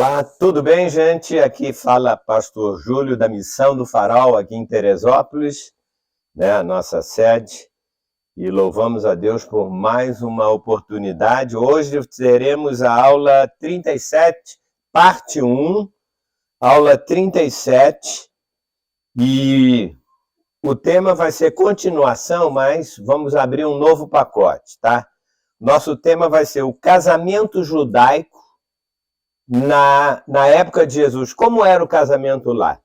Olá, tudo bem, gente? Aqui fala Pastor Júlio da Missão do Farol, aqui em Teresópolis, né, a nossa sede, e louvamos a Deus por mais uma oportunidade. Hoje teremos a aula 37, parte 1, aula 37, e o tema vai ser continuação, mas vamos abrir um novo pacote, tá? Nosso tema vai ser o casamento judaico na época de Jesus. Como era o casamento lá?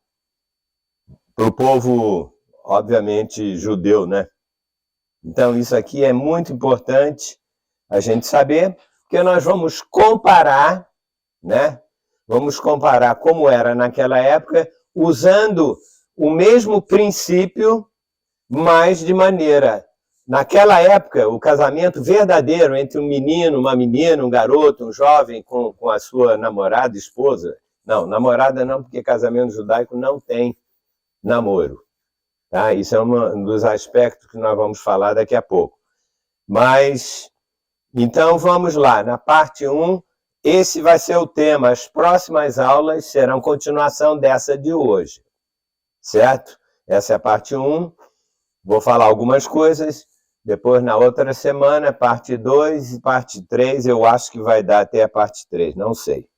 Para o povo, obviamente, judeu, né? Então, isso aqui é muito importante a gente saber, porque nós vamos comparar, né? Vamos comparar como era naquela época, usando o mesmo princípio, mas de maneira... Naquela época, o casamento verdadeiro entre um menino, uma menina, um garoto, um jovem com a sua namorada, esposa... Não, namorada não, porque casamento judaico não tem namoro. Tá? Isso é um dos aspectos que nós vamos falar daqui a pouco. Mas, então vamos lá, na parte 1, esse vai ser o tema. As próximas aulas serão continuação dessa de hoje, certo? Essa é a parte 1, vou falar algumas coisas, depois na outra semana, parte 2 e parte 3, eu acho que vai dar até a parte 3, não sei.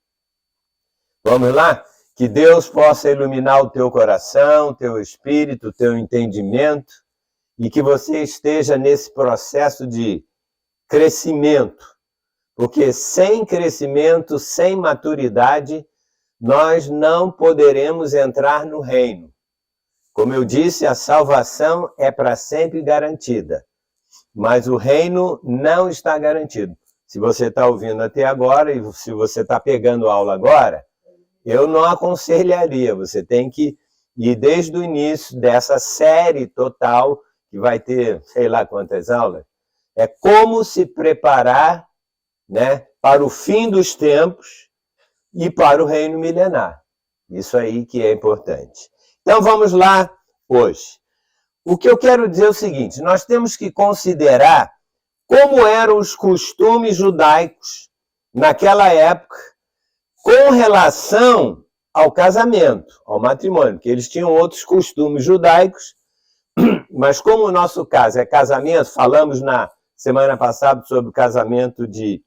Vamos lá? Que Deus possa iluminar o teu coração, o teu espírito, o teu entendimento, e que você esteja nesse processo de crescimento, porque sem crescimento, sem maturidade, nós não poderemos entrar no reino. Como eu disse, a salvação é para sempre garantida, mas o reino não está garantido. Se você está ouvindo até agora, e se você está pegando aula agora, eu não aconselharia, você tem que ir desde o início dessa série total, que vai ter, sei lá quantas aulas, é como se preparar, né, para o fim dos tempos e para o reino milenar. Isso aí que é importante. Então vamos lá hoje. O que eu quero dizer é o seguinte, nós temos que considerar como eram os costumes judaicos naquela época com relação ao casamento, ao matrimônio, porque eles tinham outros costumes judaicos, mas como o nosso caso é casamento, falamos na semana passada sobre o casamento de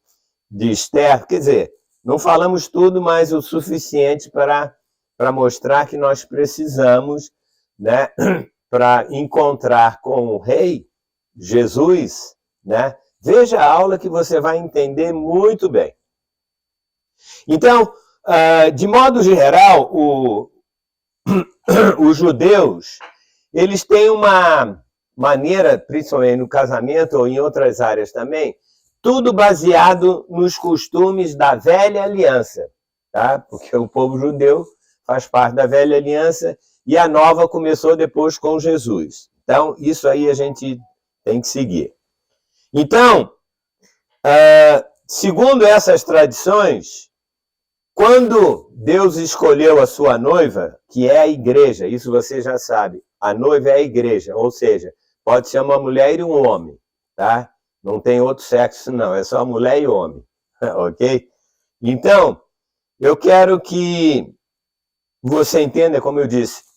Esther, quer dizer, não falamos tudo, mas o suficiente para mostrar que nós precisamos, né, para encontrar com o rei, Jesus, né? Veja a aula que você vai entender muito bem. Então, de modo geral, os judeus, eles têm uma maneira, principalmente no casamento ou em outras áreas também, tudo baseado nos costumes da velha aliança, tá? Porque o povo judeu faz parte da velha aliança e a nova começou depois com Jesus. Então, isso aí a gente tem que seguir. Então, segundo essas tradições, quando Deus escolheu a sua noiva, que é a igreja, isso você já sabe, a noiva é a igreja, ou seja, pode ser uma mulher e um homem, tá? Não tem outro sexo não, é só mulher e homem, ok? Então, eu quero que você entenda, como eu disse,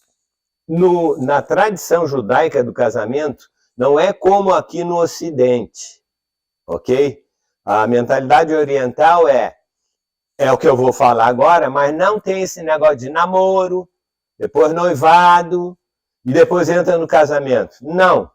na tradição judaica do casamento, não é como aqui no Ocidente, ok? A mentalidade oriental é o que eu vou falar agora, mas não tem esse negócio de namoro, depois noivado, e depois entra no casamento. Não.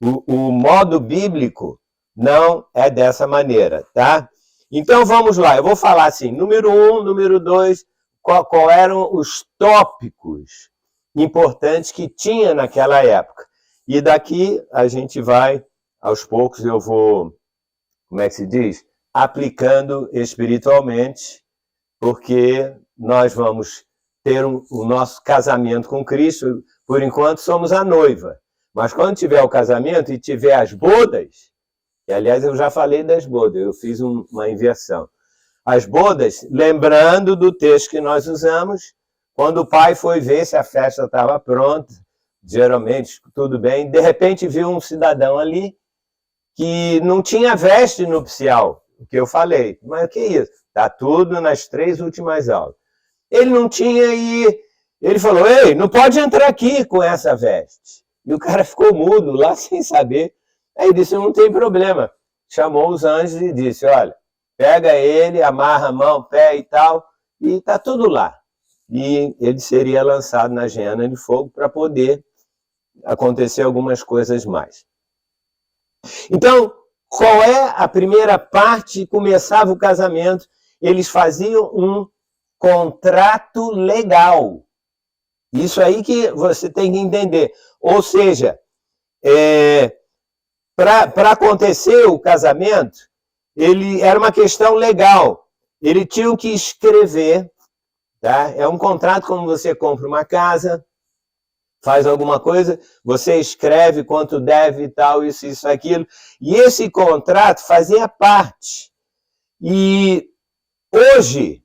O modo bíblico não é dessa maneira, tá? Então vamos lá, eu vou falar assim, número 1, número 2, qual eram os tópicos importantes que tinha naquela época. E daqui a gente vai, aos poucos eu vou, como é que se diz? Aplicando espiritualmente, porque nós vamos ter o nosso casamento com Cristo, por enquanto somos a noiva. Mas quando tiver o casamento e tiver as bodas, e aliás eu já falei das bodas, eu fiz uma inversão. As bodas, lembrando do texto que nós usamos, quando o pai foi ver se a festa estava pronta, geralmente tudo bem, de repente viu um cidadão ali que não tinha veste nupcial, o que eu falei. Mas o que é isso? Está tudo nas 3 últimas aulas. Ele não tinha e ele falou, ei, não pode entrar aqui com essa veste. E o cara ficou mudo lá sem saber. Aí disse, não tem problema. Chamou os anjos e disse, olha, pega ele, amarra a mão, pé e tal, e está tudo lá. E ele seria lançado na geena de fogo para poder acontecer algumas coisas mais. Então, qual é a primeira parte? Começava o casamento, eles faziam um contrato legal. Isso aí que você tem que entender. Ou seja, para acontecer o casamento, ele era uma questão legal. Ele tinha que escrever, tá? É um contrato como você compra uma casa, faz alguma coisa, você escreve quanto deve e tal, isso, aquilo. E esse contrato fazia parte. E hoje,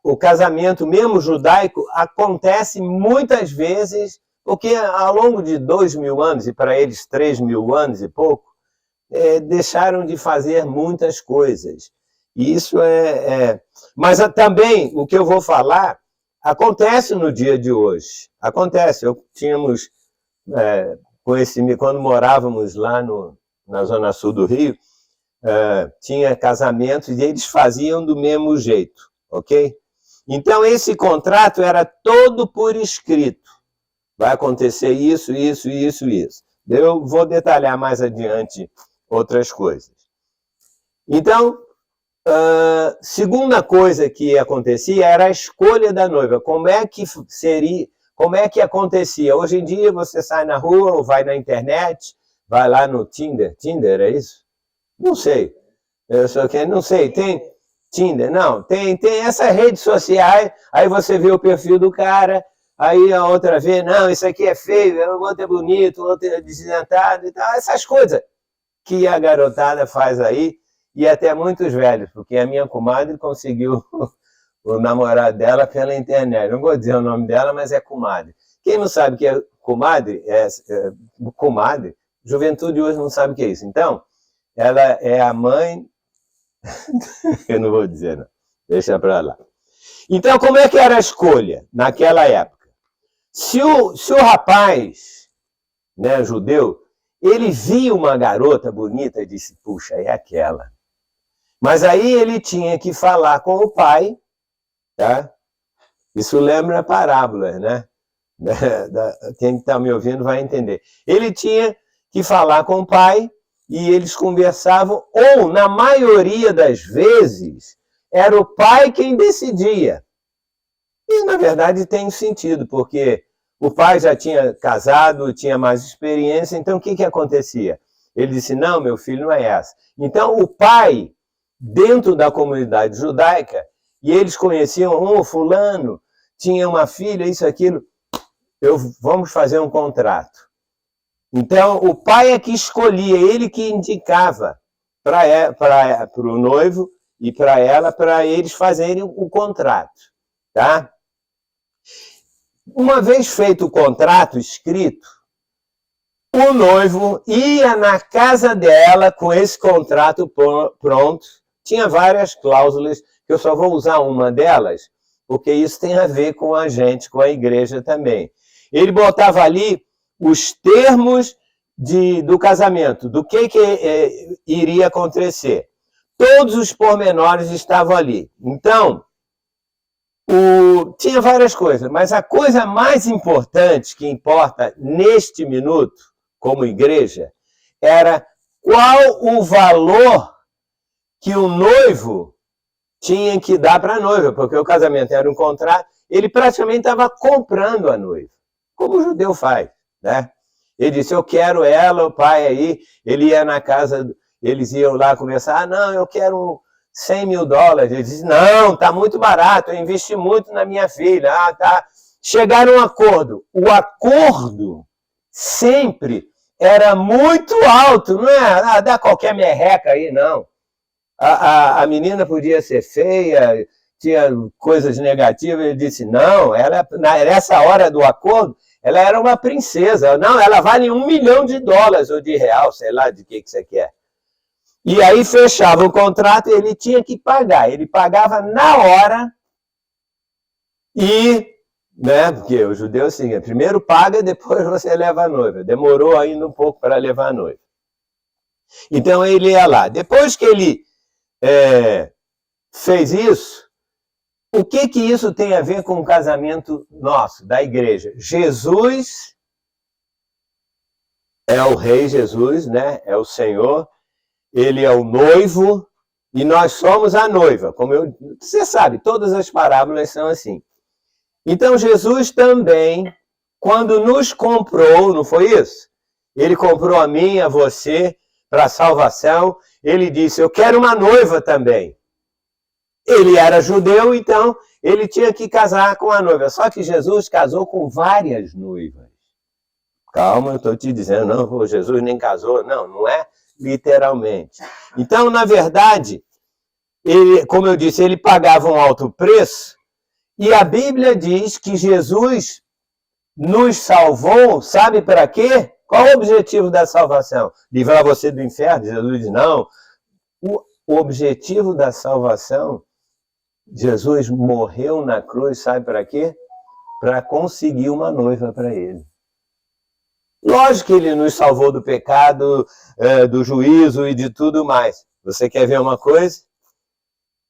o casamento mesmo judaico acontece muitas vezes, porque ao longo de 2.000 anos, e para eles 3.000 anos e pouco, deixaram de fazer muitas coisas. E isso Mas também, o que eu vou falar, acontece no dia de hoje. Acontece. Tínhamos, quando morávamos lá na Zona Sul do Rio, tinha casamentos e eles faziam do mesmo jeito, ok? Então, esse contrato era todo por escrito. Vai acontecer isso, isso, isso, isso. Eu vou detalhar mais adiante outras coisas. Então, segunda coisa que acontecia era a escolha da noiva. Como é que acontecia? Hoje em dia você sai na rua ou vai na internet, vai lá no Tinder. Tinder, é isso? Não sei. Não sei, tem Tinder, não. Tem essas redes sociais, aí você vê o perfil do cara, aí a outra vê, não, isso aqui é feio, o outro é bonito, o outro é desdentado e tal. Essas coisas que a garotada faz aí, e até muitos velhos, porque a minha comadre conseguiu o namorado dela pela internet. Não vou dizer o nome dela, mas é comadre. Quem não sabe o que é comadre, comadre, juventude hoje não sabe o que é isso. Então, ela é a mãe... Eu não vou dizer, não. Deixa para lá. Então, como é que era a escolha naquela época? Se o rapaz, né, judeu, ele via uma garota bonita e disse, puxa, é aquela. Mas aí ele tinha que falar com o pai, tá? Isso lembra parábolas, né? Quem está me ouvindo vai entender. Ele tinha que falar com o pai e eles conversavam, ou, na maioria das vezes, era o pai quem decidia. E, na verdade, tem sentido, porque o pai já tinha casado, tinha mais experiência, então o que acontecia? Ele disse, não, meu filho, não é essa. Então, o pai, dentro da comunidade judaica, e eles conheciam, fulano, tinha uma filha, isso, aquilo, vamos fazer um contrato. Então, o pai é que escolhia, ele que indicava para o noivo e para ela, para eles fazerem o contrato, tá? Uma vez feito o contrato escrito, o noivo ia na casa dela com esse contrato pronto. Tinha várias cláusulas, que eu só vou usar uma delas, porque isso tem a ver com a gente, com a igreja também. Ele botava ali os termos do casamento, do que iria acontecer. Todos os pormenores estavam ali. Então, tinha várias coisas, mas a coisa mais importante que importa neste minuto, como igreja, era qual o valor que o noivo tinha que dar para a noiva, porque o casamento era um contrato, ele praticamente estava comprando a noiva, como o judeu faz, né? Ele disse, eu quero ela, o pai aí, ele ia na casa, eles iam lá conversar, não, eu quero 100 mil dólares. Ele disse, não, está muito barato, eu investi muito na minha filha. Tá. Chegaram a um acordo. O acordo sempre era muito alto, não é? Dá qualquer merreca aí, não. A menina podia ser feia, tinha coisas negativas, ele disse, não, nessa hora do acordo, ela era uma princesa. Não, ela vale $1 milhão ou de real, sei lá de que você quer. E aí fechava o contrato e ele tinha que pagar. Ele pagava na hora e, né, porque o judeu assim, primeiro paga, depois você leva a noiva. Demorou ainda um pouco para levar a noiva. Então ele ia lá. Depois que ele fez isso, o que isso tem a ver com o casamento nosso, da igreja? Jesus é o Rei Jesus, né? É o Senhor. Ele é o noivo e nós somos a noiva. Você sabe, todas as parábolas são assim. Então Jesus também, quando nos comprou, não foi isso? Ele comprou a mim, a você, para a salvação. Ele disse, eu quero uma noiva também. Ele era judeu, então ele tinha que casar com a noiva. Só que Jesus casou com várias noivas. Calma, eu estou te dizendo, não, Jesus nem casou. Não, não é literalmente. Então, na verdade, ele, como eu disse, ele pagava um alto preço, e a Bíblia diz que Jesus nos salvou, sabe para quê? Qual o objetivo da salvação? Livrar você do inferno? Jesus diz, não. O objetivo da salvação, Jesus morreu na cruz, sabe para quê? Para conseguir uma noiva para ele. Lógico que ele nos salvou do pecado, do juízo e de tudo mais. Você quer ver uma coisa?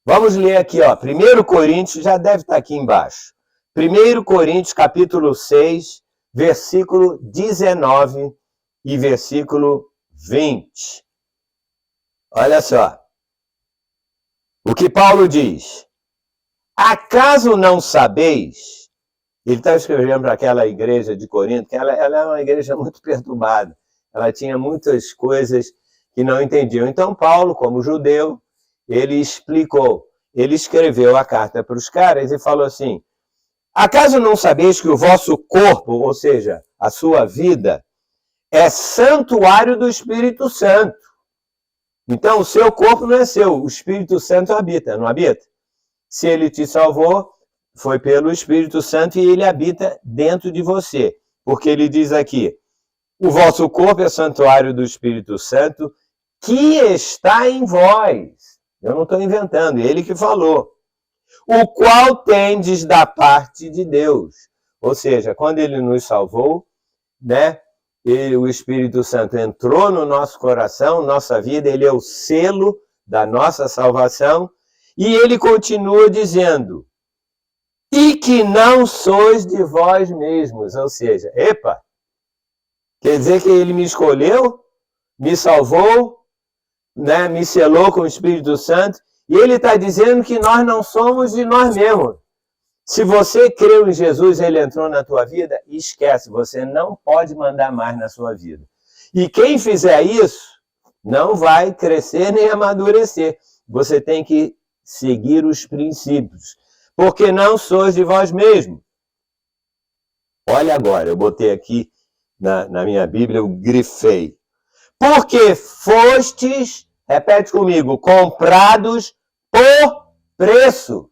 Vamos ler aqui, ó. 1 Coríntios, já deve estar aqui embaixo. 1 Coríntios, capítulo 6, versículo 19 e versículo 20. Olha só. O que Paulo diz. Acaso não sabeis... Ele está escrevendo para aquela igreja de Corinto, que ela é uma igreja muito perturbada. Ela tinha muitas coisas que não entendiam. Então, Paulo, como judeu, ele explicou. Ele escreveu a carta para os caras e falou assim, acaso não sabeis que o vosso corpo, ou seja, a sua vida, é santuário do Espírito Santo? Então, o seu corpo não é seu, o Espírito Santo habita, não habita? Se ele te salvou, foi pelo Espírito Santo e ele habita dentro de você. Porque ele diz aqui, o vosso corpo é santuário do Espírito Santo que está em vós. Eu não estou inventando, ele que falou. O qual tendes da parte de Deus. Ou seja, quando ele nos salvou, né, o Espírito Santo entrou no nosso coração, nossa vida, ele é o selo da nossa salvação. E ele continua dizendo, e que não sois de vós mesmos. Ou seja, epa, quer dizer que ele me escolheu, me salvou, né, me selou com o Espírito Santo, e ele está dizendo que nós não somos de nós mesmos. Se você creu em Jesus, ele entrou na tua vida, esquece, você não pode mandar mais na sua vida. E quem fizer isso, não vai crescer nem amadurecer. Você tem que seguir os princípios. Porque não sois de vós mesmos. Olha agora, eu botei aqui na minha Bíblia, eu grifei. Porque fostes, repete comigo, comprados por preço.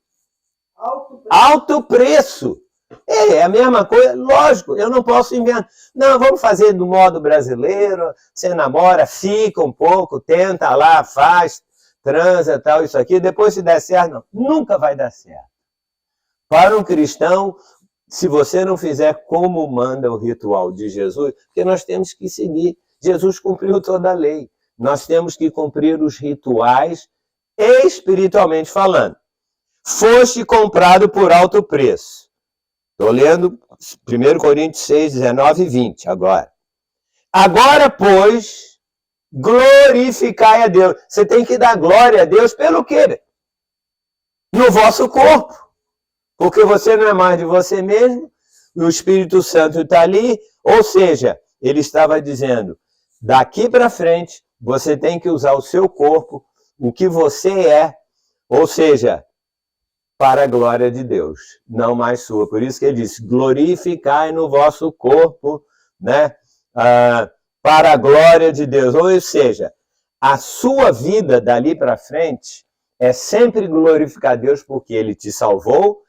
Alto preço. É a mesma coisa, lógico, eu não posso inventar. Não, vamos fazer do modo brasileiro, você namora, fica um pouco, tenta lá, faz, transa, tal, isso aqui, depois se der certo, não, nunca vai dar certo. Para um cristão, se você não fizer como manda o ritual de Jesus, porque nós temos que seguir. Jesus cumpriu toda a lei. Nós temos que cumprir os rituais espiritualmente falando. Foste comprado por alto preço. Estou lendo 1 Coríntios 6, 19 e 20 agora. Agora, pois, glorificai a Deus. Você tem que dar glória a Deus pelo quê? No vosso corpo. Porque você não é mais de você mesmo, o Espírito Santo está ali, ou seja, ele estava dizendo, daqui para frente, você tem que usar o seu corpo, o que você é, ou seja, para a glória de Deus, não mais sua. Por isso que ele diz, glorificai no vosso corpo, né, para a glória de Deus. Ou seja, a sua vida dali para frente é sempre glorificar a Deus porque ele te salvou,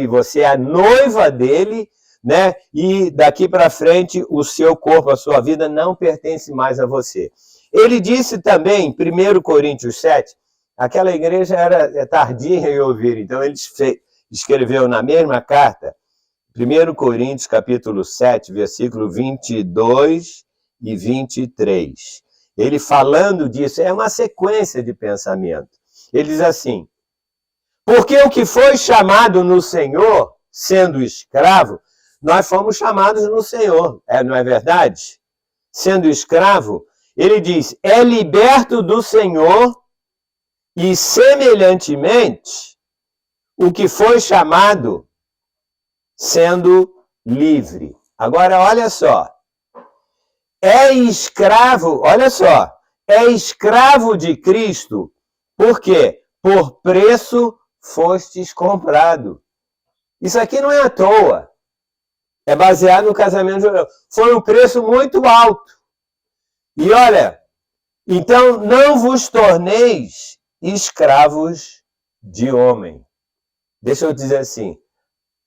você é a noiva dele, né? E daqui para frente o seu corpo, a sua vida não pertence mais a você. Ele disse também, em 1 Coríntios 7, aquela igreja era tardia em ouvir, então ele escreveu na mesma carta, 1 Coríntios capítulo 7, versículo 22 e 23. Ele falando disso, é uma sequência de pensamento. Ele diz assim, porque o que foi chamado no Senhor, sendo escravo, nós fomos chamados no Senhor, não é verdade? Sendo escravo, ele diz, é liberto do Senhor e, semelhantemente, o que foi chamado sendo livre. Agora, olha só. É escravo, olha só, é escravo de Cristo, por quê? Por preço fostes comprado. Isso aqui não é à toa. É baseado no casamento judeu. Foi um preço muito alto. E olha, então não vos torneis escravos de homem. Deixa eu dizer assim,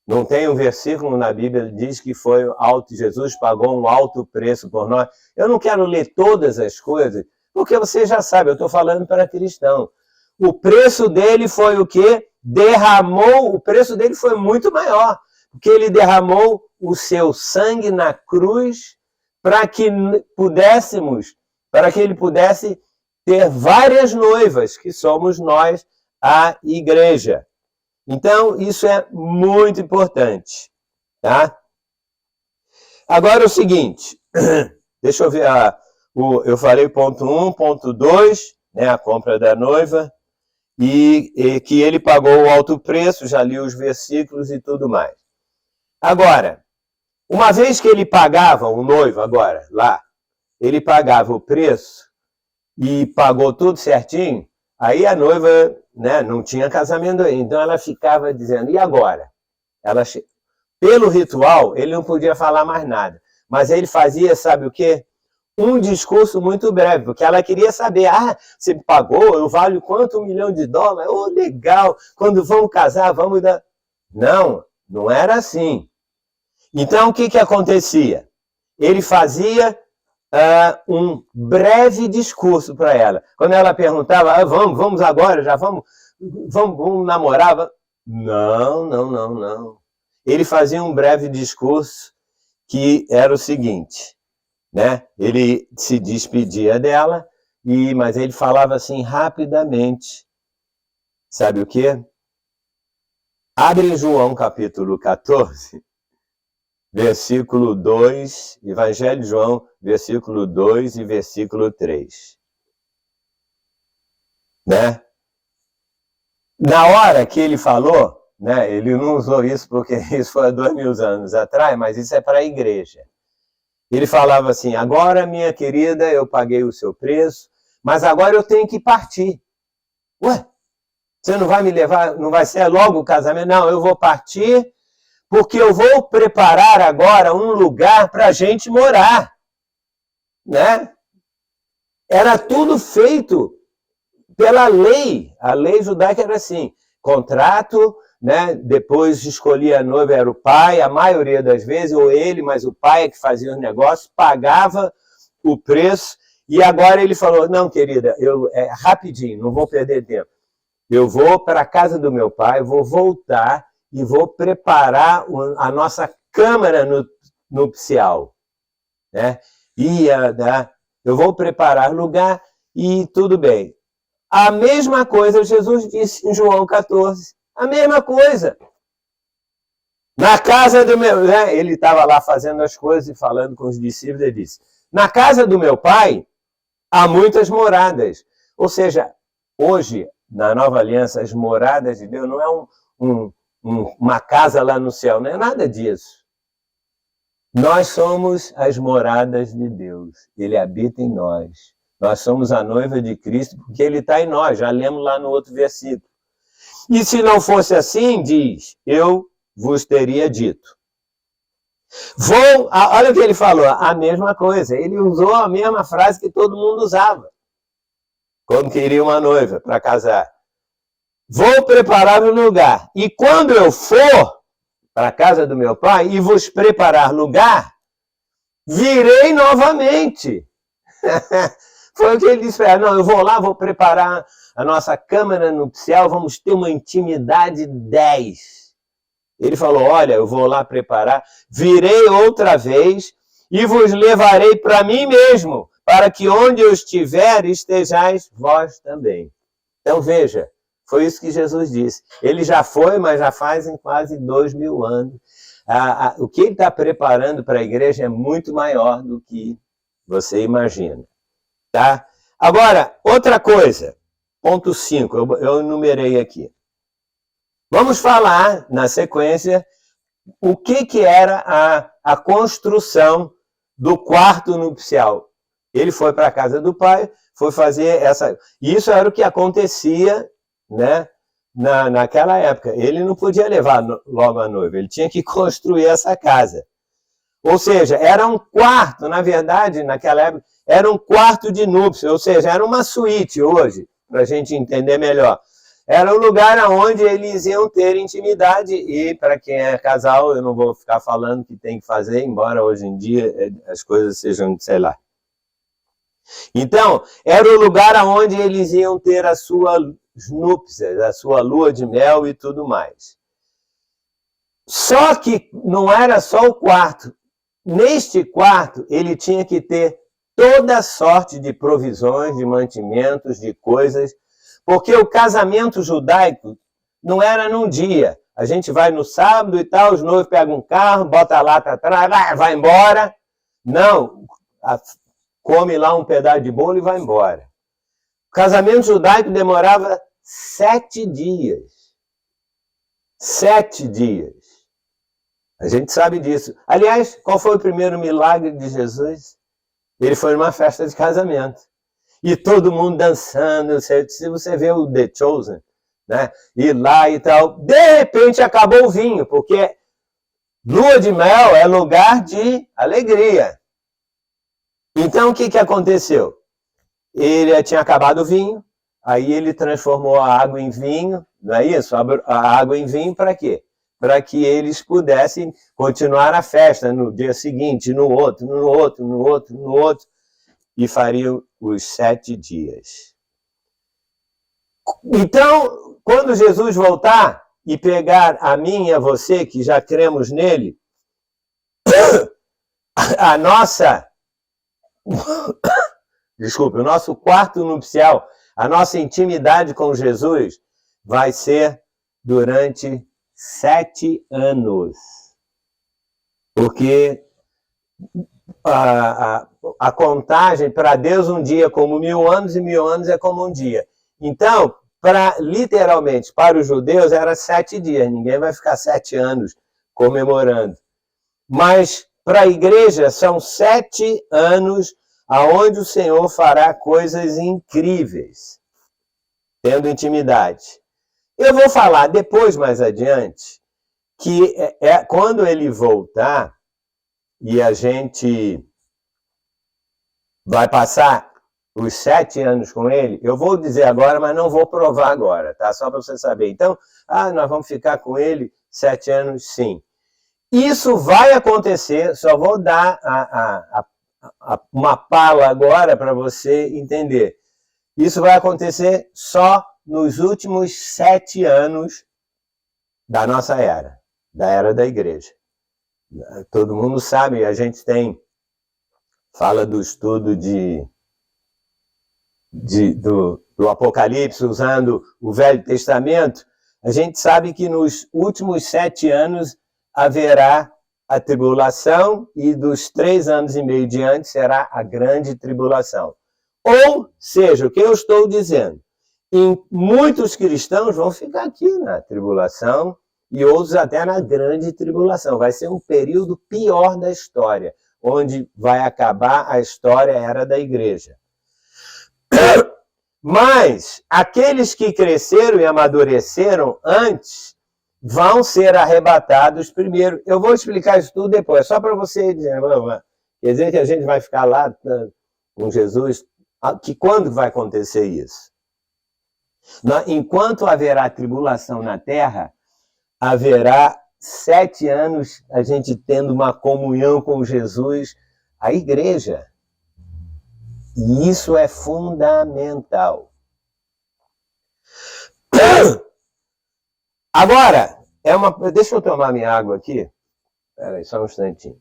não tem um versículo na Bíblia que diz que foi alto, Jesus pagou um alto preço por nós. Eu não quero ler todas as coisas, porque você já sabe, eu estou falando para cristão. O preço dele foi o quê? O preço dele foi muito maior, porque ele derramou o seu sangue na cruz para que ele pudesse ter várias noivas, que somos nós, a igreja. Então, isso é muito importante, tá? Agora, o seguinte, deixa eu ver, eu falei ponto 1, ponto 2, né, a compra da noiva, e que ele pagou o alto preço, já li os versículos e tudo mais. Agora, uma vez que ele pagava, o noivo agora, lá, ele pagava o preço e pagou tudo certinho, aí a noiva, né, não tinha casamento ainda, então ela ficava dizendo, e agora? Pelo ritual, ele não podia falar mais nada, mas ele fazia, sabe o quê? Um discurso muito breve, porque ela queria saber, você pagou, eu valho quanto? $1 milhão? Oh, legal, quando vamos casar, vamos dar... Não, não era assim. Então, o que acontecia? Ele fazia um breve discurso para ela. Quando ela perguntava, vamos agora, já vamos namorar? Não. Ele fazia um breve discurso que era o seguinte, né? Ele se despedia dela, mas ele falava assim rapidamente. Sabe o quê? Abre João capítulo 14, versículo 2, Evangelho de João, versículo 2 e versículo 3. Né? Na hora que ele falou, né, ele não usou isso porque isso foi há 2000 anos atrás, mas isso é para a igreja. Ele falava assim, agora, minha querida, eu paguei o seu preço, mas agora eu tenho que partir. Ué, você não vai me levar, não vai ser logo o casamento? Não, eu vou partir, porque eu vou preparar agora um lugar para a gente morar. Né? Era tudo feito pela lei. A lei judaica era assim, contrato, né? Depois escolhia a noiva, era o pai, a maioria das vezes, ou ele, mas o pai é que fazia os negócios, pagava o preço, e agora ele falou, não, querida, rapidinho, não vou perder tempo. Eu vou para a casa do meu pai, vou voltar e vou preparar a nossa câmara nupcial. Né? Eu vou preparar lugar e tudo bem. A mesma coisa Jesus disse em João 14. A mesma coisa. Na casa do meu... Né? Ele estava lá fazendo as coisas e falando com os discípulos, ele disse, na casa do meu pai há muitas moradas. Ou seja, hoje, na nova aliança, as moradas de Deus não é uma casa lá no céu, não é nada disso. Nós somos as moradas de Deus. Ele habita em nós. Nós somos a noiva de Cristo porque ele está em nós. Já lemos lá no outro versículo. E se não fosse assim, diz, eu vos teria dito. Olha o que ele falou, a mesma coisa. Ele usou a mesma frase que todo mundo usava. Quando queria uma noiva para casar. Vou preparar um lugar. E quando eu for para a casa do meu pai e vos preparar lugar, virei novamente. Foi o que ele disse para ela: não, eu vou lá, vou preparar a nossa câmara nupcial, vamos ter uma intimidade 10. Ele falou: olha, eu vou lá preparar, virei outra vez e vos levarei para mim mesmo, para que onde eu estiver, estejais vós também. Então veja, foi isso que Jesus disse. Ele já foi, mas já fazem quase 2000 anos. O que ele está preparando para a igreja é muito maior do que você imagina. Tá? Agora, outra coisa, ponto 5, eu enumerei aqui. Vamos falar, na sequência, o que era a construção do quarto nupcial. Ele foi para a casa do pai, foi fazer essa... Isso era o que acontecia, né, naquela época. Ele não podia levar logo a noiva, ele tinha que construir essa casa. Ou seja, era um quarto, na verdade, naquela época, era um quarto de núpcias, ou seja, era uma suíte hoje, para a gente entender melhor. Era o lugar onde eles iam ter intimidade, e para quem é casal, eu não vou ficar falando o que tem que fazer, embora hoje em dia as coisas sejam, sei lá. Então, era o lugar onde eles iam ter as suas núpcias, a sua lua de mel e tudo mais. Só que não era só o quarto. Neste quarto, ele tinha que ter toda sorte de provisões, de mantimentos, de coisas, porque o casamento judaico não era num dia. A gente vai no sábado e tal, os noivos pegam um carro, bota a lata atrás, vai embora. Não, come lá um pedaço de bolo e vai embora. O casamento judaico demorava 7 dias. 7 dias. A gente sabe disso. Aliás, qual foi o primeiro milagre de Jesus? Ele foi numa festa de casamento. E todo mundo dançando. Se você vê o The Chosen, né? E lá e tal. De repente acabou o vinho, porque lua de mel é lugar de alegria. Então o que aconteceu? Ele tinha acabado o vinho, aí ele transformou a água em vinho, não é isso? A água em vinho para quê? Para que eles pudessem continuar a festa no dia seguinte, no outro, e fariam os 7 dias. Então, quando Jesus voltar e pegar a mim e a você, que já cremos nele, a nossa... Desculpe, o nosso quarto nupcial, a nossa intimidade com Jesus vai ser durante 7 anos. Porque a contagem para Deus um dia é como 1000 anos e 1000 anos é como um dia. Então, literalmente, para os judeus era 7 dias. Ninguém vai ficar 7 anos comemorando. Mas para a igreja são 7 anos aonde o Senhor fará coisas incríveis, tendo intimidade. Eu vou falar depois, mais adiante, que quando ele voltar e a gente vai passar os 7 anos com ele, eu vou dizer agora, mas não vou provar agora, tá? Só para você saber. Então, nós vamos ficar com ele 7 anos, sim. Isso vai acontecer, só vou dar uma pala agora para você entender. Isso vai acontecer só nos últimos 7 anos da nossa era, da era da igreja. Todo mundo sabe, a gente fala do estudo do Apocalipse, usando o Velho Testamento, a gente sabe que nos últimos 7 anos haverá a tribulação e dos 3 anos e meio diante será a grande tribulação. Ou seja, o que eu estou dizendo? Muitos cristãos vão ficar aqui na tribulação e outros até na grande tribulação. Vai ser um período pior da história, onde vai acabar a história era da igreja. Mas aqueles que cresceram e amadureceram antes vão ser arrebatados primeiro. Eu vou explicar isso tudo depois, só para você dizer, quer dizer que a gente vai ficar lá com Jesus, que quando vai acontecer isso? Enquanto haverá tribulação na terra, haverá 7 anos a gente tendo uma comunhão com Jesus, a igreja. E isso é fundamental. Agora, deixa eu tomar minha água aqui. Espera aí, só um instantinho.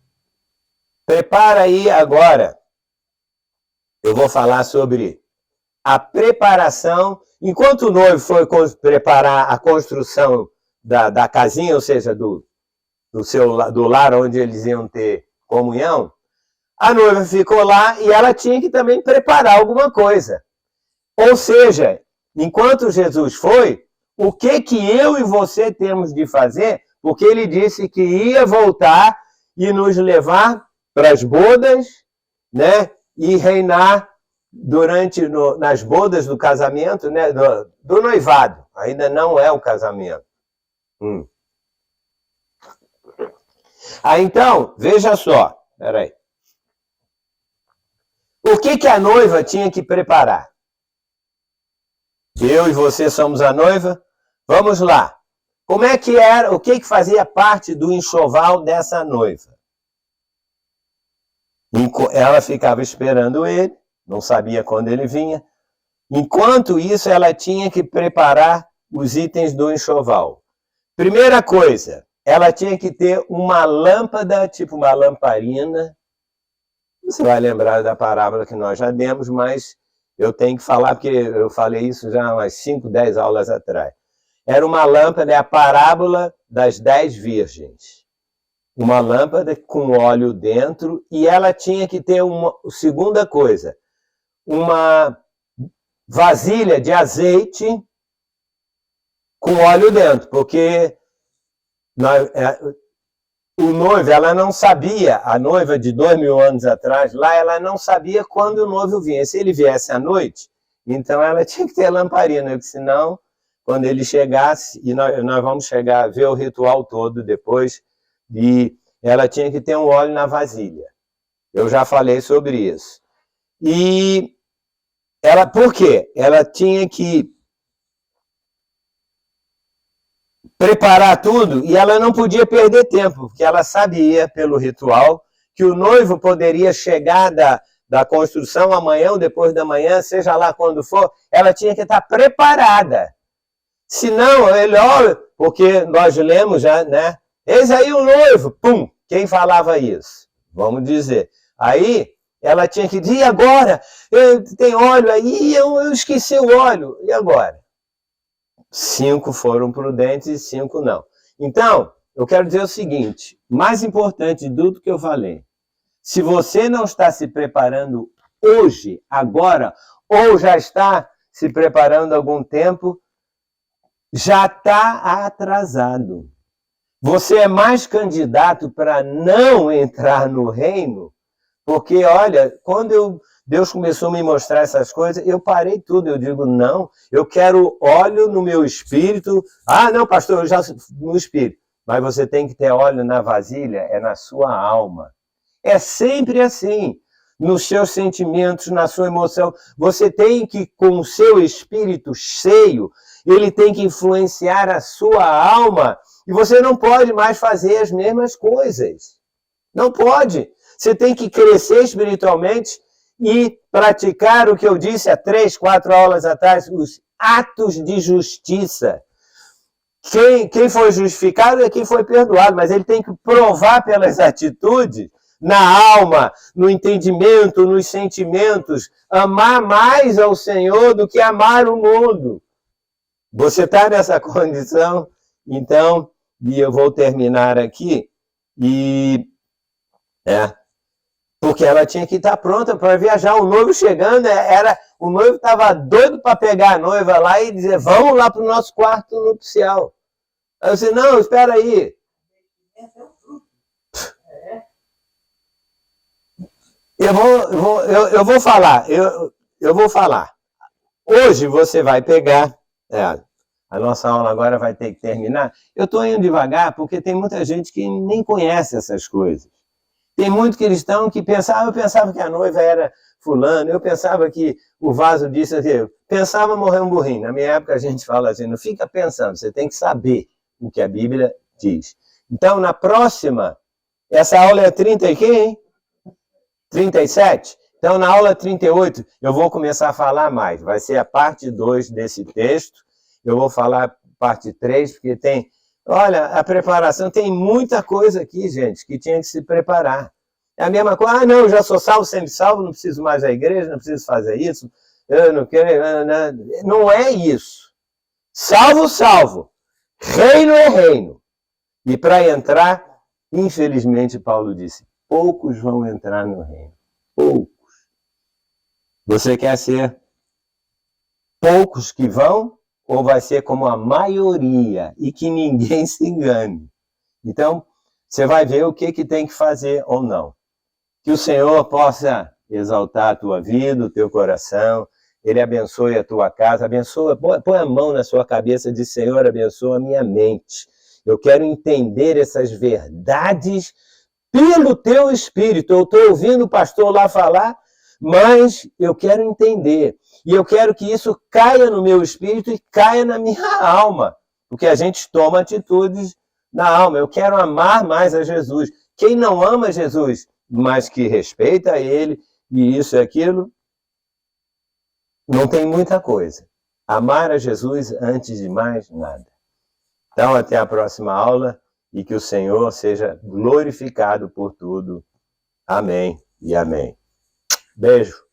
Prepara aí agora. Eu vou falar sobre a preparação. Enquanto o noivo foi preparar a construção da casinha, ou seja, do lar onde eles iam ter comunhão, a noiva ficou lá e ela tinha que também preparar alguma coisa. Ou seja, enquanto Jesus foi, o que eu e você temos de fazer? Porque ele disse que ia voltar e nos levar para as bodas, né? E reinar nas bodas do casamento, né? Do noivado. Ainda não é o casamento. Então, veja só. Peraí. O que a noiva tinha que preparar? Eu e você somos a noiva. Vamos lá. Como é que era? O que fazia parte do enxoval dessa noiva? Ela ficava esperando ele, não sabia quando ele vinha. Enquanto isso, ela tinha que preparar os itens do enxoval. Primeira coisa, ela tinha que ter uma lâmpada, tipo uma lamparina. Você vai lembrar da parábola que nós já demos, mas eu tenho que falar, porque eu falei isso já umas 5, 10 aulas atrás. Era uma lâmpada, é a parábola das 10 virgens. Uma lâmpada com óleo dentro, e ela tinha que ter segunda coisa, uma vasilha de azeite com óleo dentro, porque o noivo, ela não sabia, a noiva de 2000 anos atrás, lá ela não sabia quando o noivo vinha. Se ele viesse à noite, então ela tinha que ter lamparina, porque senão, quando ele chegasse, e nós vamos ver o ritual todo depois, e ela tinha que ter um óleo na vasilha. Eu já falei sobre isso. E por quê? Ela tinha que preparar tudo e ela não podia perder tempo, porque ela sabia, pelo ritual, que o noivo poderia chegar da construção amanhã ou depois da manhã, seja lá quando for, ela tinha que estar preparada. Senão, ele olha, porque nós lemos já, né? Eis aí o noivo, pum! Quem falava isso? Vamos dizer. Aí, ela tinha que dizer, e agora? Tem óleo aí, eu esqueci o óleo. E agora? 5 foram prudentes e 5 não. Então, eu quero dizer o seguinte, mais importante de tudo que eu falei, se você não está se preparando hoje, agora, ou já está se preparando há algum tempo, já está atrasado. Você é mais candidato para não entrar no reino, porque, olha, quando Deus começou a me mostrar essas coisas, eu parei tudo, eu digo, não, eu quero óleo no meu espírito. Ah, não, pastor, eu já no espírito. Mas você tem que ter óleo na vasilha, é na sua alma. É sempre assim, nos seus sentimentos, na sua emoção. Você tem que, com o seu espírito cheio, ele tem que influenciar a sua alma, e você não pode mais fazer as mesmas coisas. Não pode. Você tem que crescer espiritualmente e praticar o que eu disse há 3, 4 aulas atrás, os atos de justiça. Quem foi justificado é quem foi perdoado, mas ele tem que provar pelas atitudes, na alma, no entendimento, nos sentimentos, amar mais ao Senhor do que amar o mundo. Você está nessa condição? Então, e eu vou terminar aqui, porque ela tinha que estar pronta para viajar. O noivo chegando, o noivo estava doido para pegar a noiva lá e dizer, vamos lá para o nosso quarto nupcial. Eu disse, não, espera aí. Eu vou falar. Hoje você vai pegar, a nossa aula agora vai ter que terminar. Eu estou indo devagar porque tem muita gente que nem conhece essas coisas. Tem muito cristão que eu pensava que a noiva era fulano, eu pensava que o vaso disse assim, pensava morrer um burrinho. Na minha época a gente fala assim, não fica pensando, você tem que saber o que a Bíblia diz. Então, na próxima, essa aula é 30 e quê, hein? 37? Então, na aula 38, eu vou começar a falar mais. Vai ser a parte 2 desse texto. Eu vou falar parte 3, porque tem... Olha, a preparação, tem muita coisa aqui, gente, que tinha que se preparar. É a mesma coisa, não, já sou salvo, sempre salvo, não preciso mais da igreja, não preciso fazer isso, eu não quero... Não é isso. Salvo, salvo. Reino é reino. E para entrar, infelizmente, Paulo disse, poucos vão entrar no reino. Poucos. Você quer ser poucos que vão ou vai ser como a maioria e que ninguém se engane? Então, você vai ver o que tem que fazer ou não. Que o Senhor possa exaltar a tua vida, o teu coração, Ele abençoe a tua casa, abençoa, põe a mão na sua cabeça e diz, Senhor, abençoa a minha mente. Eu quero entender essas verdades pelo teu Espírito. Eu estou ouvindo o pastor lá falar, mas eu quero entender. E eu quero que isso caia no meu espírito e caia na minha alma. Porque a gente toma atitudes na alma. Eu quero amar mais a Jesus. Quem não ama Jesus, mas que respeita Ele, e isso e aquilo, não tem muita coisa. Amar a Jesus antes de mais nada. Então, até a próxima aula e que o Senhor seja glorificado por tudo. Amém e amém. Beijo.